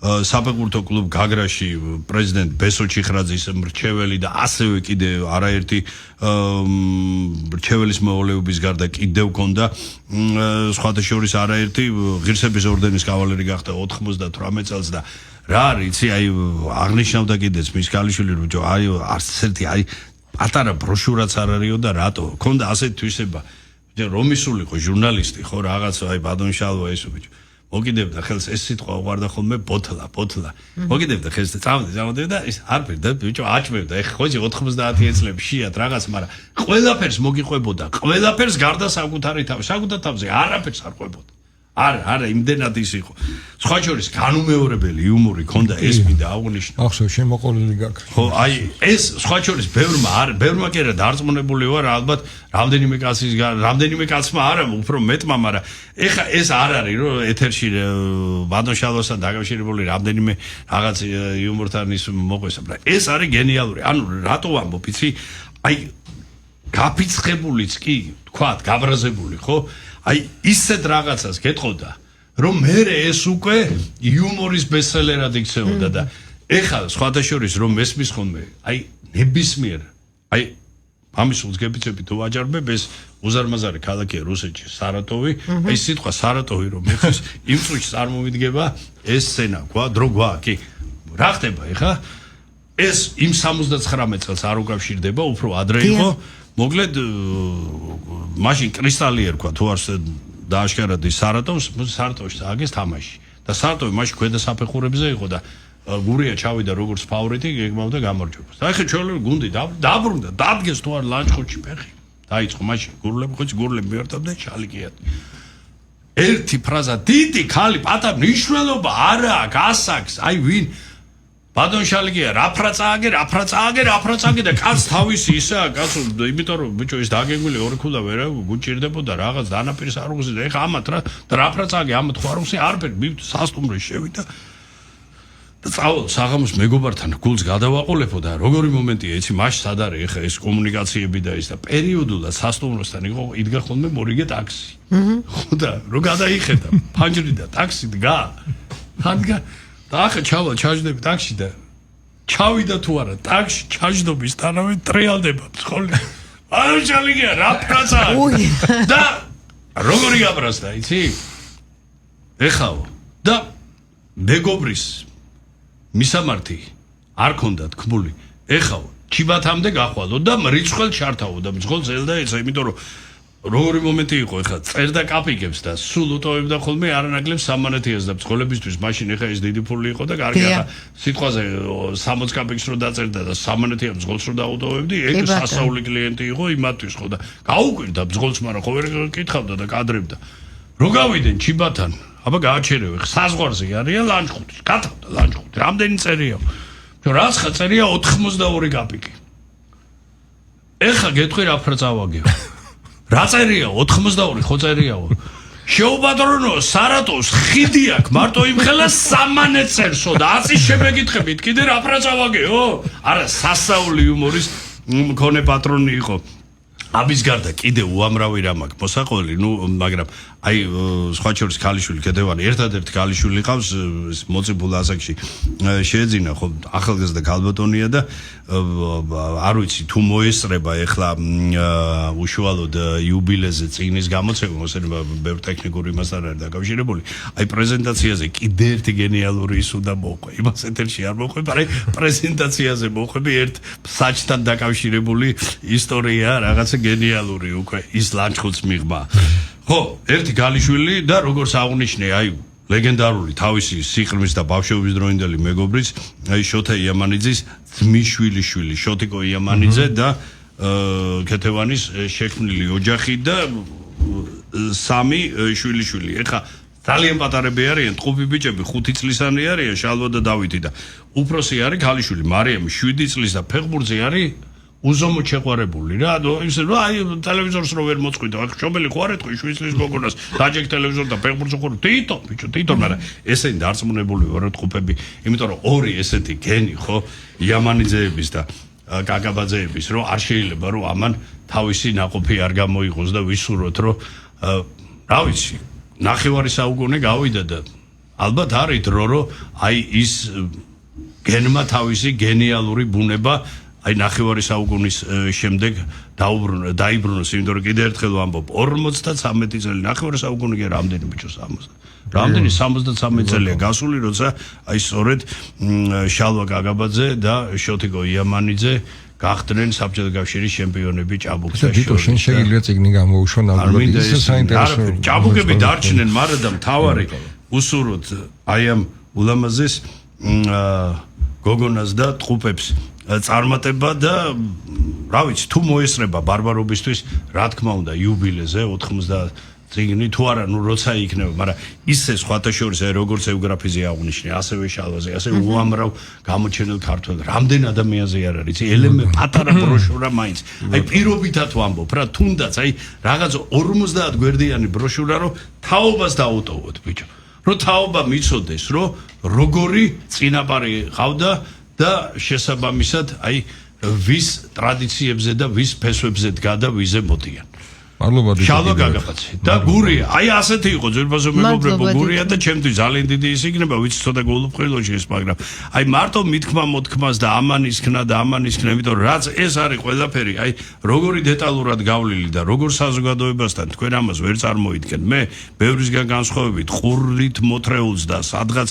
საფეხბურთო კლუბ გაგრაში პრეზიდენტ ბესო ჩიხრაძის მრჩეველი და ასევე კიდე არაერთი მრჩეველის მოვალეობის გარდა კიდევ ქონდა სხვათა შორის არაერთი ღირსების ორდენის კავალერი გახდა 98 წელს და რა არის იცი აი აღნიშნავდა კიდეც მის ქალიშვილი რომ აი არც ერთი აი პატარა ბროშურაც არ არისო და რატო ქონდა ასეთი თვისება რომისულიყო ჟურნალისტი ხო რაღაც აი ბადონშალვა ესო ბიჭო მოგიდებდა ხელს ეს სიტყვა უყარდა ხოლმე ბოთლა მოგიდებდა ხელს წამოდი და ის არ ფერდა ბიჭო აჭმევდა ეხ ხოჯი 90 წლებში შეათ რაღაც მაგრამ ყველაფერს მოგიყვებოდა ყველაფერს გარდა საკუთარი თავზე არაფერს არ ყვებოდა არა იმდენად ის იყო სხვა შორის განუმეორებელი იუმორი ქონდა ეს მინდა აღნიშნო ახსოვ შემოყოლილი გაქვს ხო აი ეს სხვა შორის ბევრმა კი არა დარწმუნებული ვარ ალბათ რამდენიმე კაცმა არა უფრო მეტმა მაგრამ ეხა ეს არ არის რომ ეთერში ბადონშალოსთან დაკავშირებული რამდენიმე რაღაც იუმორთან ის მოყვესა ეს არის გენიალური ანუ რატო ვამბობ იცი აი გაფიცხებულიც კი თქვათ გაბრაზებული ხო აი ისეთ რაღაცას გეტყოდა რომ მე ეს უკვე იუმორის ბესტსელერად იქცეოდა და ეხლა სხვათა შორის რომ მესმის ხოლმე აი ნებისმიერ აი ამის უძგებიცები თუ ვაჯარბებ ეს უზარმაზარი ქალაქია რუსეთში სარატოვი აი სიტყვა სარატოვი რომ ეხის იმ წუთში წარმოვიდგება ეს სცენა ყვა დრო ყვა კი რა ხდება ეხლა ეს იმ 79 წელს არ უკავშირდება უფრო ადრე იყო მოკლედ მაშინ კრისტალი ერქვა თუ არ დააშკარადი სარატოვში ააგეს თამაში და სარატოვი მაშინ ქვედა საფეხურებზე იყო და გურია ჩავიდა როგორც ფავორიტი გეგმავდა გამარჯვებას და ახლა ჩვენი გუნდი დაბრუნდა დადგეს თუ არ ლანჩხუთში ფეხი დაიწყო მაშინ გურლები მიერთებდნენ შალიკიად ერთი ფრაზა დიდი ხალი პატარ ნიშნულობა არა გასაკს აი ვინ ბადონშალიკია რაფრაწააგე და კაც თავისი ისა კაცო იმიტომ რომ ბიჭო ის დაგეგმილი ორი ქულა ვერა გუჭირდებოდა რაღაც დანაპირს არ უგზის და ეხა ამათ რა და რაფრაწააგე ამათ ხო არ უგზის არაფერი სასტუმროში შევიდა და წავალ საღამოს მეგობართან გულს გადავაყოლებო და როგორი მომენტია იცი მაშ სად არის ეხა ეს კომუნიკაციები და ის და პერიოდულად სასტუმროსთან იყო იდგა ხოლმე მორიგე ტაქსი ხო და რო გადაიხედა ფანჯრი და ტაქსი დგა ხანდგა და ახლა ჩავალ ჩაჯდები ტაქსში და ჩავიდა თუ არა ტაქსში ჩაჯდობის თანავე ტრიალდება მძღოლი არ ჩალიგია რა ფრაზა და როგორი გაბრაზდა იცი ეხაო და მეგობრის მისამართი არ ქონდა თქმული ეხაო ჩიბათამდე გახვალო და მრიცხელ ჩართაო და მძღოლს ელდა ეცა იმიტომ რომ როგორი მომენტი იყო ეხლა წერდა კაპიკებს და სულ უტოვებდა ხოლმე არანაკლებ სამანეთიას და მძღოლებისთვის მაშინ ეხა ეს დიდი ფული იყო და კარგი ახლა სიტყვაზე 60 კაპიკს რო დაწერდა და სამანეთია მძღოლს რო დაუტოვებდი ეგ სასაული კლიენტი იყო იმათთვის ხო და გაუკვირდა მძღოლს მაგრამ ხო ვერ კითხავდა და კადრებდა რო გავიდნენ ჩიბათან აბა გააჩერევი, საზღვარზე არიან ლანჩხუთი, გათავდა ლანჩხუთი, რამდენი წერია? რაცხა წერია 82 კაპიკი. ეხა გეტყვი რა ფრა წავაგებ. რა წერია 82 ხო წერიაო. შეუბადრონო სარატოვს ხიდი აქვს მარტო იმხელა სამანე წერსო და აცი შემეკითხებით კიდე რა ფრა წავაგეო? არა სასაული იუმორის მქონე პატრონი იყო. აბის გარდა კიდე უამრავი რამ აქვს მოსაყოლი, მაგრამ აი სხვა შორის ქალიშვილი ქედევანი ერთადერთი ქალიშვილი ყავს მოცებულ ასაკში შეეძინა ხო ახალგაზრდა ქალბატონია და არ ვიცი თუ მოესწრება ეხლა უშუალოდ იუბილეზე წიგნის გამოცემა მოსენება ბევრ ტექნიკური მასთან არის დაკავშირებული აი პრეზენტაციაზე კიდე ერთი გენიალური ის უნდა მოყვე იმას ეთერში არ მოყვე მაგრამ პრეზენტაციაზე მოყვები ერთ საჭთან დაკავშირებული ისტორია რაღაცა გენიალური უკვე ის ლანჩხუთს მიღმა ხო ერთი გალიშვილი და როგორც აღნიშნე აი ლეგენდარული თავისი სიყრმის და ბავშვობის დროინდელი მეგობრიც აი შოთა იამანიძის ძმისშვილი შოტიკო იამანიძე და ქეთევანის შექმნილი ოჯახი და სამი შვილი ეხა ძალიან პატარები არიან ტყუპი ბიჭები 5 წლისანი არიან შალვა და დავითი და უფროსი არის ქალიშვილი მარიამი 7 წლის და ფეხბურთზე არის უზომოდ შეყვარებული რა ისე რა აი ტელევიზორს რო ვერ მოწყვიტო ახ შობელი ხო არ ეთქვი 7 წლის გოგონას დაჯექ ტელევიზორ და ფეხბურთზე ხო თვითონ მაგრამ ესენი დარწმუნებული ვარ ტყუპები იმიტომ რომ ორი ესეთი გენი ხო იამანიძეების და კაკაბაძეების რომ არ შეიძლება რომ ამან თავისი ნაყოფი არ გამოიღოს და ვისურვოთ რომ რა ვიცი ნახევარი საუკუნე გავიდა და ალბათ არის დრო რომ აი ის გენმა თავისი გენიალური ბუნება აი ნახევარი საუკუნის შემდეგ დაიბრუნოს იმიტომ რომ კიდე ერთხელ ვამბობ 53 წელი ნახევარი საუკუნე კი რამდენი ბიჭო 60 რამდენი 73 წელია გასული როცა აი სწორედ შალვა კაკაბაძე და შოტიკო იამანიძე გახდნენ საბჭოთა კავშირის ჩემპიონები ჭაბუკში. ბიჭო, შენ შეგიძლია წიგნი გამოუშვა ნამდვილად ის საინტერესო. ჭაბუკები დარჩნენ, მაგრამ და მთავარი უსურვოთ აი ამ ულამაზეს გოგონას და ტყუპებს წარმატება და რა ვიცი, თუ მოესწრება ბარბარობისთვის, რა თქმა უნდა, იუბილეზე 90 წიგნი თუ არა, ნუ როცა იქნება, მაგრამ ისე სხვათა შორის აი როგორც ევგრაფიზე აღნიშნე, ასევე შალვაზე, ასევე უამრავ გამოჩენილ ქართველ, რამდენ ადამიანზე არ არის, ელემენტ პატარა ბროშურა მაინც. აი პირობითად ვამბობ რა, თუნდაც აი რაღაც 50 გვერდიანი ბროშურა რომ თაობას დაუტოვოთ, ბიჭო. რომ თაობა მიცოდეს, რომ როგორი წინაპარი ყავდა და შესაბამისად აი ვის ტრადიციებზე და ვის ფესვებზე დგა და ვიზე მოდიან. მადლობა შალვა კაკაბაძე და გურია აი ასეთი იყო ძვირფასო მეგობრებო გურია და ჩემთვის ძალიან დიდი ის იქნება ვიცი ცოტა გულუბრყვილოში ეს მაგრამ აი მარტო მithქმა მოთქმას და ამანისქნა იმიტომ რაც ეს არის ყველაფერი აი როგორი დეტალურად გავლილი და როგორ საზოგადოებასთან თქვენ ამას ვერ წარმოიდგენ მე ბევრისგან განსხვავებით ყურით მოთრეულს და სადღაც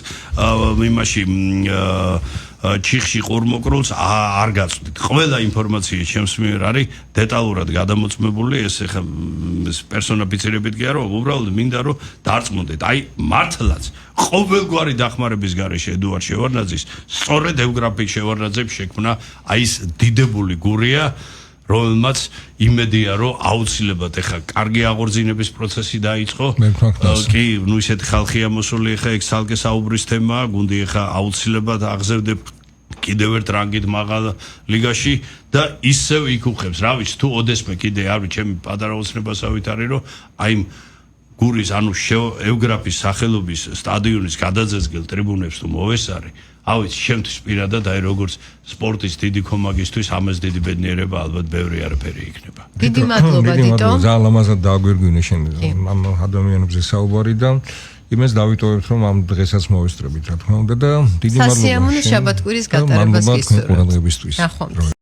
იმაში ჩიხში ყურმოკრულს არ გაწვდით. ყველა ინფორმაცია ჩემს მიერ არის დეტალურად გადამოწმებული, ეს ახლა პერსონიფიცირებით კი არა, უბრალოდ მინდა რომ დარწმუნდეთ. აი მართლაც ყოველგვარი დახმარების გარეშე ედუარ შევარდნაძის სწორედ ევგრაფიკ შევარდნაძემ შექმნა აი ეს დიდებული გურია რომელმაც იმედია რომ აუცილებლად ეხა კარგი აღორძინების პროცესი დაიწყო კი ნუ ისეთი ხალხია მოსული ეხა ეგ ცალკე საუბრის თემაა გუნდი ეხა აუცილებლად აღზევდებ კიდევ ერთ რანგით მაღალ ლიგაში და ისევ იქუხებს რა ვიცი თუ ოდესმე კიდე არ ვიცი ჩემი პატარა ოცნებასავით არის რომ აი გურის ანუ ევგრაფის სახელობის სტადიონის გადაძესგელ ტრიბუნებს თუ მოვესარი ავიც შემთხვევით პირადად აი როგორც სპორტის დიდი კომაგისთვის ამას დიდი ბედნიერება ალბათ ბევრი არაფერი იქნება. დიდი მადლობა დიტო. ძალიან ლამაზად დააგვირგვინე შენ ამ ადამიანებზე საუბარი და იმას დავიტოვებთ რომ ამ დღესაც მოვესწრებით რა თქმა უნდა და დიდი მადლობა. სასიამოვნო შაბათ კვირის გატარებას გისურვებთ. მადლობა ყურადღებისთვის. ნახვამდის.